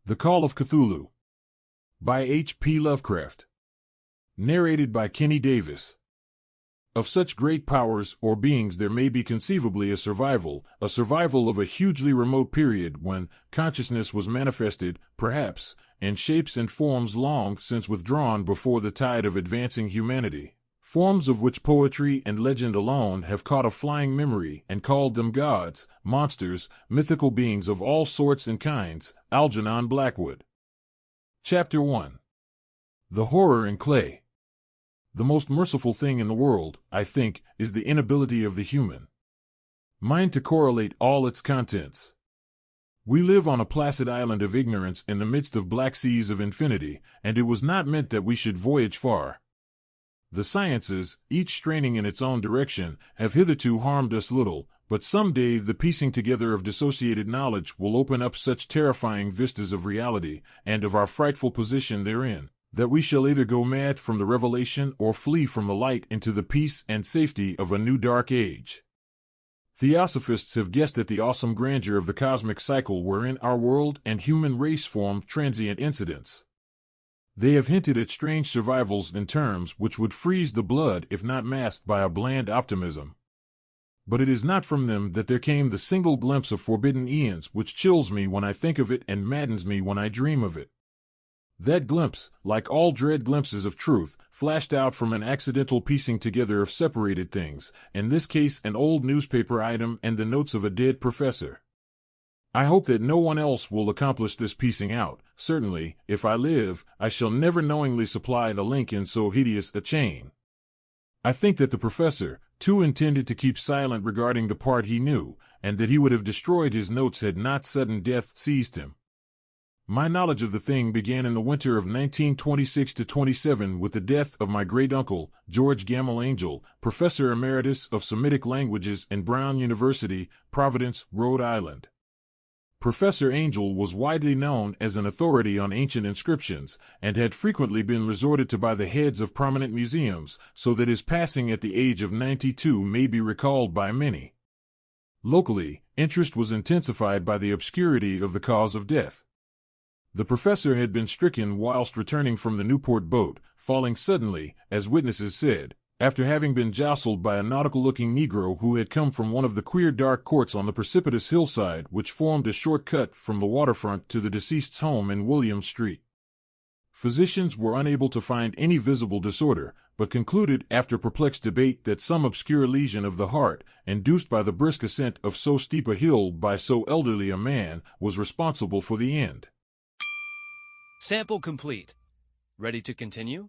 The Call of Cthulhu by H.P. Lovecraft. Narrated by Kenny Davis. Of such great powers or beings there may be conceivably a survival of a hugely remote period when consciousness was manifested, perhaps, in shapes and forms long since withdrawn before the tide of advancing humanity, forms of which poetry and legend alone have caught a flying memory and called them gods, monsters, mythical beings of all sorts and kinds. Algernon Blackwood. Chapter 1. The Horror in Clay. The most merciful thing in the world, I think, is the inability of the human mind to correlate all its contents. We live on a placid island of ignorance in the midst of black seas of infinity, and it was not meant that we should voyage far. The sciences, each straining in its own direction, have hitherto harmed us little, but some day the piecing together of dissociated knowledge will open up such terrifying vistas of reality, and of our frightful position therein, that we shall either go mad from the revelation or flee from the light into the peace and safety of a new dark age. Theosophists have guessed at the awesome grandeur of the cosmic cycle wherein our world and human race form transient incidents. They have hinted at strange survivals in terms which would freeze the blood if not masked by a bland optimism. But it is not from them that there came the single glimpse of forbidden eons which chills me when I think of it and maddens me when I dream of it. That glimpse, like all dread glimpses of truth, flashed out from an accidental piecing together of separated things, in this case an old newspaper item and the notes of a dead professor. I hope that no one else will accomplish this piecing out. Certainly, if I live, I shall never knowingly supply the link in so hideous a chain. I think that the professor, too, intended to keep silent regarding the part he knew, and that he would have destroyed his notes had not sudden death seized him. My knowledge of the thing began in the winter of 1926-27 with the death of my great-uncle, George Gamble Angel, Professor Emeritus of Semitic Languages in Brown University, Providence, Rhode Island. Professor Angel was widely known as an authority on ancient inscriptions, and had frequently been resorted to by the heads of prominent museums, so that his passing at the age of 92 may be recalled by many. Locally, interest was intensified by the obscurity of the cause of death. The professor had been stricken whilst returning from the Newport boat, falling suddenly, as witnesses said, after having been jostled by a nautical-looking Negro who had come from one of the queer dark courts on the precipitous hillside which formed a short cut from the waterfront to the deceased's home in William Street. Physicians were unable to find any visible disorder, but concluded after perplexed debate that some obscure lesion of the heart, induced by the brisk ascent of so steep a hill by so elderly a man, was responsible for the end. Sample complete. Ready to continue?